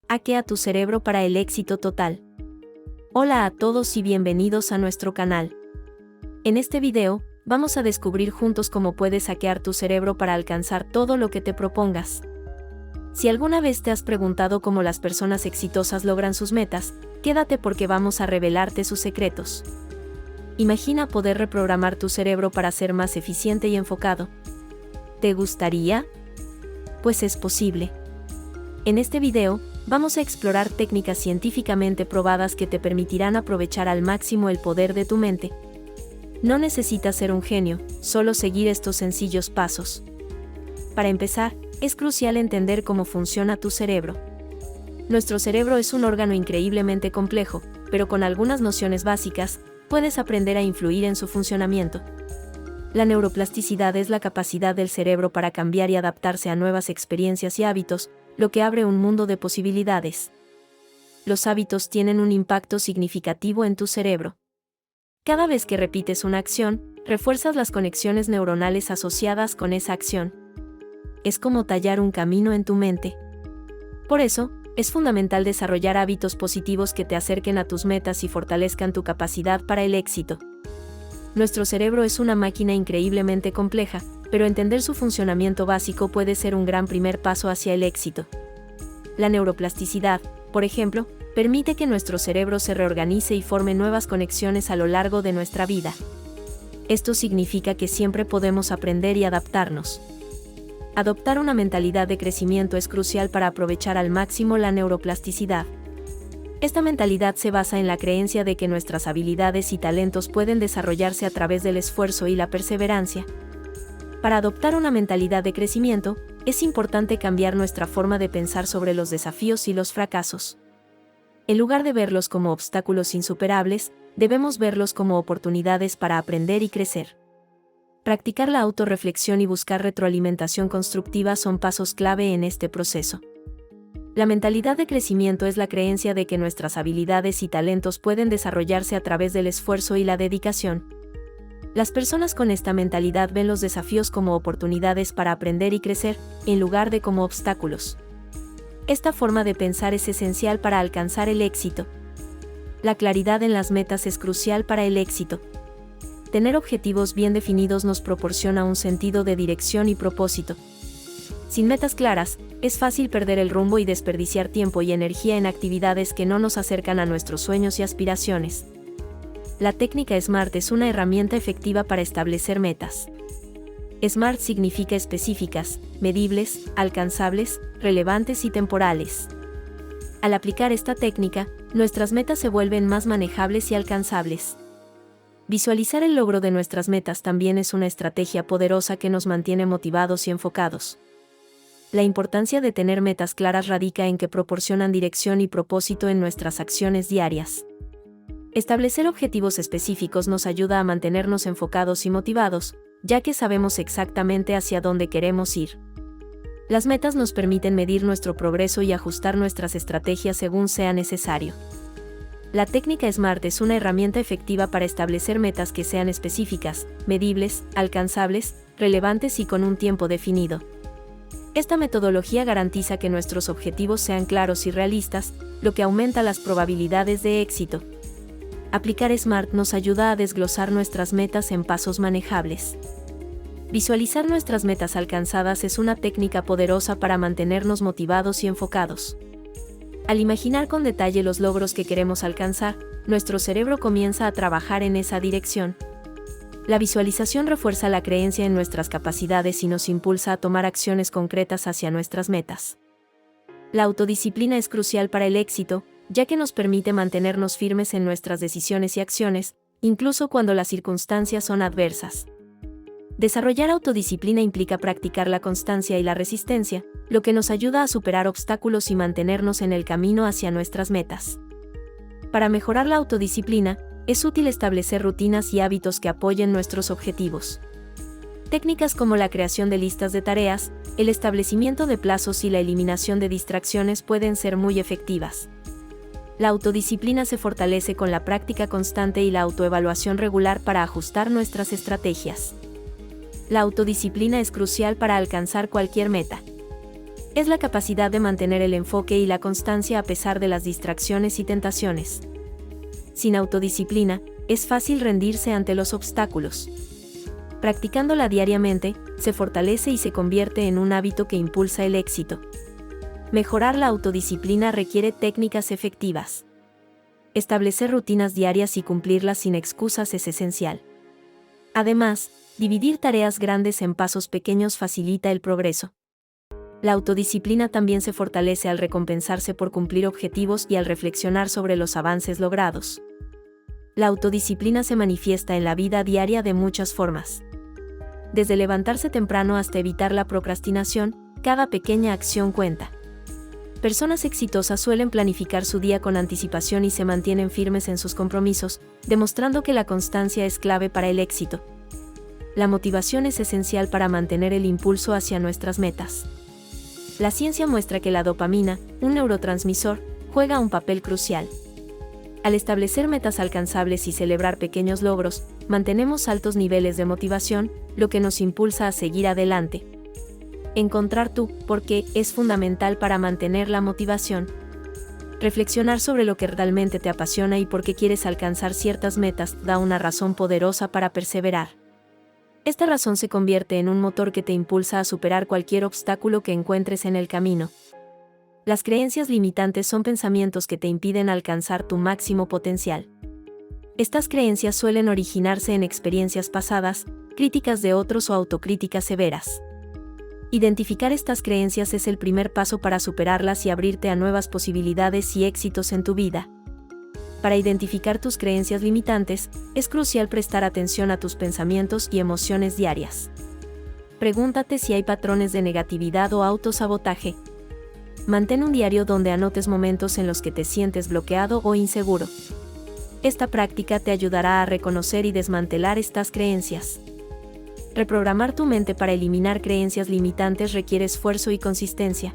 Hackea tu cerebro para el éxito total. Hola a todos y bienvenidos a nuestro canal. En este video, vamos a descubrir juntos cómo puedes hackear tu cerebro para alcanzar todo lo que te propongas. Si alguna vez te has preguntado cómo las personas exitosas logran sus metas, quédate porque vamos a revelarte sus secretos. Imagina poder reprogramar tu cerebro para ser más eficiente y enfocado. ¿Te gustaría? Pues es posible. En este video, vamos a explorar técnicas científicamente probadas que te permitirán aprovechar al máximo el poder de tu mente. No necesitas ser un genio, solo seguir estos sencillos pasos. Para empezar, es crucial entender cómo funciona tu cerebro. Nuestro cerebro es un órgano increíblemente complejo, pero con algunas nociones básicas, puedes aprender a influir en su funcionamiento. La neuroplasticidad es la capacidad del cerebro para cambiar y adaptarse a nuevas experiencias y hábitos, lo que abre un mundo de posibilidades. Los hábitos tienen un impacto significativo en tu cerebro. Cada vez que repites una acción, refuerzas las conexiones neuronales asociadas con esa acción. Es como tallar un camino en tu mente. Por eso, es fundamental desarrollar hábitos positivos que te acerquen a tus metas y fortalezcan tu capacidad para el éxito. Nuestro cerebro es una máquina increíblemente compleja, pero entender su funcionamiento básico puede ser un gran primer paso hacia el éxito. La neuroplasticidad, por ejemplo, permite que nuestro cerebro se reorganice y forme nuevas conexiones a lo largo de nuestra vida. Esto significa que siempre podemos aprender y adaptarnos. Adoptar una mentalidad de crecimiento es crucial para aprovechar al máximo la neuroplasticidad. Esta mentalidad se basa en la creencia de que nuestras habilidades y talentos pueden desarrollarse a través del esfuerzo y la perseverancia. Para adoptar una mentalidad de crecimiento, es importante cambiar nuestra forma de pensar sobre los desafíos y los fracasos. En lugar de verlos como obstáculos insuperables, debemos verlos como oportunidades para aprender y crecer. Practicar la autorreflexión y buscar retroalimentación constructiva son pasos clave en este proceso. La mentalidad de crecimiento es la creencia de que nuestras habilidades y talentos pueden desarrollarse a través del esfuerzo y la dedicación. Las personas con esta mentalidad ven los desafíos como oportunidades para aprender y crecer, en lugar de como obstáculos. Esta forma de pensar es esencial para alcanzar el éxito. La claridad en las metas es crucial para el éxito. Tener objetivos bien definidos nos proporciona un sentido de dirección y propósito. Sin metas claras, es fácil perder el rumbo y desperdiciar tiempo y energía en actividades que no nos acercan a nuestros sueños y aspiraciones. La técnica SMART es una herramienta efectiva para establecer metas. SMART significa específicas, medibles, alcanzables, relevantes y temporales. Al aplicar esta técnica, nuestras metas se vuelven más manejables y alcanzables. Visualizar el logro de nuestras metas también es una estrategia poderosa que nos mantiene motivados y enfocados. La importancia de tener metas claras radica en que proporcionan dirección y propósito en nuestras acciones diarias. Establecer objetivos específicos nos ayuda a mantenernos enfocados y motivados, ya que sabemos exactamente hacia dónde queremos ir. Las metas nos permiten medir nuestro progreso y ajustar nuestras estrategias según sea necesario. La técnica SMART es una herramienta efectiva para establecer metas que sean específicas, medibles, alcanzables, relevantes y con un tiempo definido. Esta metodología garantiza que nuestros objetivos sean claros y realistas, lo que aumenta las probabilidades de éxito. Aplicar SMART nos ayuda a desglosar nuestras metas en pasos manejables. Visualizar nuestras metas alcanzadas es una técnica poderosa para mantenernos motivados y enfocados. Al imaginar con detalle los logros que queremos alcanzar, nuestro cerebro comienza a trabajar en esa dirección. La visualización refuerza la creencia en nuestras capacidades y nos impulsa a tomar acciones concretas hacia nuestras metas. La autodisciplina es crucial para el éxito, ya que nos permite mantenernos firmes en nuestras decisiones y acciones, incluso cuando las circunstancias son adversas. Desarrollar autodisciplina implica practicar la constancia y la resistencia, lo que nos ayuda a superar obstáculos y mantenernos en el camino hacia nuestras metas. Para mejorar la autodisciplina, es útil establecer rutinas y hábitos que apoyen nuestros objetivos. Técnicas como la creación de listas de tareas, el establecimiento de plazos y la eliminación de distracciones pueden ser muy efectivas. La autodisciplina se fortalece con la práctica constante y la autoevaluación regular para ajustar nuestras estrategias. La autodisciplina es crucial para alcanzar cualquier meta. Es la capacidad de mantener el enfoque y la constancia a pesar de las distracciones y tentaciones. Sin autodisciplina, es fácil rendirse ante los obstáculos. Practicándola diariamente, se fortalece y se convierte en un hábito que impulsa el éxito. Mejorar la autodisciplina requiere técnicas efectivas. Establecer rutinas diarias y cumplirlas sin excusas es esencial. Además, dividir tareas grandes en pasos pequeños facilita el progreso. La autodisciplina también se fortalece al recompensarse por cumplir objetivos y al reflexionar sobre los avances logrados. La autodisciplina se manifiesta en la vida diaria de muchas formas. Desde levantarse temprano hasta evitar la procrastinación, cada pequeña acción cuenta. Personas exitosas suelen planificar su día con anticipación y se mantienen firmes en sus compromisos, demostrando que la constancia es clave para el éxito. La motivación es esencial para mantener el impulso hacia nuestras metas. La ciencia muestra que la dopamina, un neurotransmisor, juega un papel crucial. Al establecer metas alcanzables y celebrar pequeños logros, mantenemos altos niveles de motivación, lo que nos impulsa a seguir adelante. Encontrar tu por qué es fundamental para mantener la motivación. Reflexionar sobre lo que realmente te apasiona y por qué quieres alcanzar ciertas metas da una razón poderosa para perseverar. Esta razón se convierte en un motor que te impulsa a superar cualquier obstáculo que encuentres en el camino. Las creencias limitantes son pensamientos que te impiden alcanzar tu máximo potencial. Estas creencias suelen originarse en experiencias pasadas, críticas de otros o autocríticas severas. Identificar estas creencias es el primer paso para superarlas y abrirte a nuevas posibilidades y éxitos en tu vida. Para identificar tus creencias limitantes, es crucial prestar atención a tus pensamientos y emociones diarias. Pregúntate si hay patrones de negatividad o autosabotaje. Mantén un diario donde anotes momentos en los que te sientes bloqueado o inseguro. Esta práctica te ayudará a reconocer y desmantelar estas creencias. Reprogramar tu mente para eliminar creencias limitantes requiere esfuerzo y consistencia.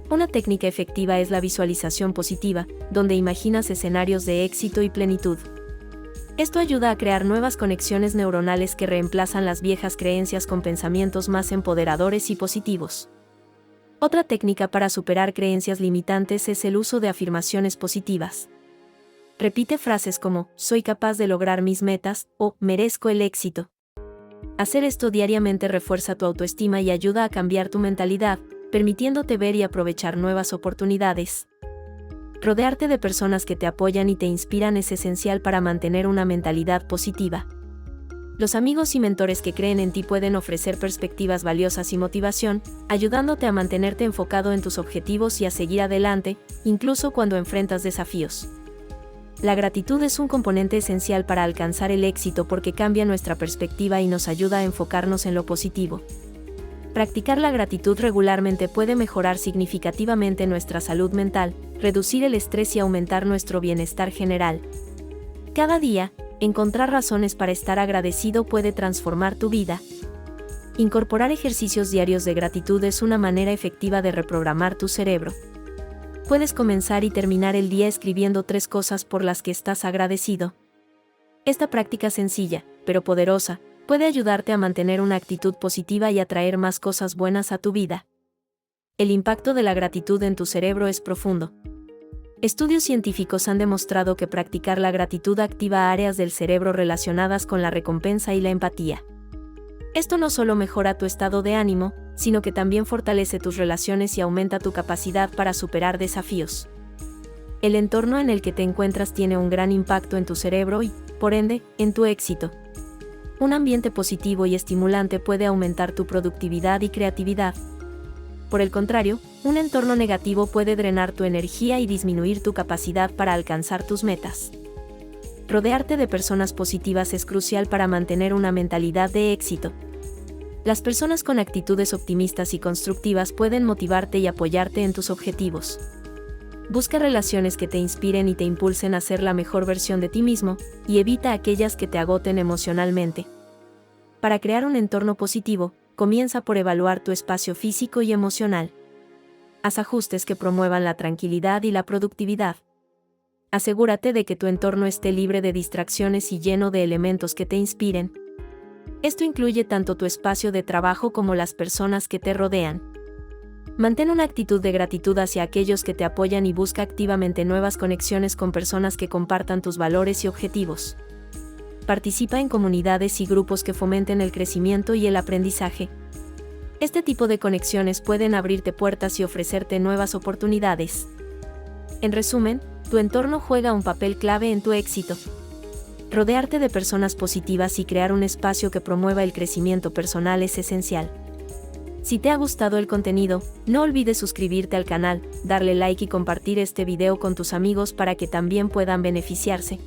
Una técnica efectiva es la visualización positiva, donde imaginas escenarios de éxito y plenitud. Esto ayuda a crear nuevas conexiones neuronales que reemplazan las viejas creencias con pensamientos más empoderadores y positivos. Otra técnica para superar creencias limitantes es el uso de afirmaciones positivas. Repite frases como, soy capaz de lograr mis metas, o merezco el éxito. Hacer esto diariamente refuerza tu autoestima y ayuda a cambiar tu mentalidad, permitiéndote ver y aprovechar nuevas oportunidades. Rodearte de personas que te apoyan y te inspiran es esencial para mantener una mentalidad positiva. Los amigos y mentores que creen en ti pueden ofrecer perspectivas valiosas y motivación, ayudándote a mantenerte enfocado en tus objetivos y a seguir adelante, incluso cuando enfrentas desafíos. La gratitud es un componente esencial para alcanzar el éxito porque cambia nuestra perspectiva y nos ayuda a enfocarnos en lo positivo. Practicar la gratitud regularmente puede mejorar significativamente nuestra salud mental, reducir el estrés y aumentar nuestro bienestar general. Cada día, encontrar razones para estar agradecido puede transformar tu vida. Incorporar ejercicios diarios de gratitud es una manera efectiva de reprogramar tu cerebro. Puedes comenzar y terminar el día escribiendo 3 cosas por las que estás agradecido. Esta práctica sencilla, pero poderosa, puede ayudarte a mantener una actitud positiva y atraer más cosas buenas a tu vida. El impacto de la gratitud en tu cerebro es profundo. Estudios científicos han demostrado que practicar la gratitud activa áreas del cerebro relacionadas con la recompensa y la empatía. Esto no solo mejora tu estado de ánimo, sino que también fortalece tus relaciones y aumenta tu capacidad para superar desafíos. El entorno en el que te encuentras tiene un gran impacto en tu cerebro y, por ende, en tu éxito. Un ambiente positivo y estimulante puede aumentar tu productividad y creatividad. Por el contrario, un entorno negativo puede drenar tu energía y disminuir tu capacidad para alcanzar tus metas. Rodearte de personas positivas es crucial para mantener una mentalidad de éxito. Las personas con actitudes optimistas y constructivas pueden motivarte y apoyarte en tus objetivos. Busca relaciones que te inspiren y te impulsen a ser la mejor versión de ti mismo, y evita aquellas que te agoten emocionalmente. Para crear un entorno positivo, comienza por evaluar tu espacio físico y emocional. Haz ajustes que promuevan la tranquilidad y la productividad. Asegúrate de que tu entorno esté libre de distracciones y lleno de elementos que te inspiren. Esto incluye tanto tu espacio de trabajo como las personas que te rodean. Mantén una actitud de gratitud hacia aquellos que te apoyan y busca activamente nuevas conexiones con personas que compartan tus valores y objetivos. Participa en comunidades y grupos que fomenten el crecimiento y el aprendizaje. Este tipo de conexiones pueden abrirte puertas y ofrecerte nuevas oportunidades. En resumen, tu entorno juega un papel clave en tu éxito. Rodearte de personas positivas y crear un espacio que promueva el crecimiento personal es esencial. Si te ha gustado el contenido, no olvides suscribirte al canal, darle like y compartir este video con tus amigos para que también puedan beneficiarse.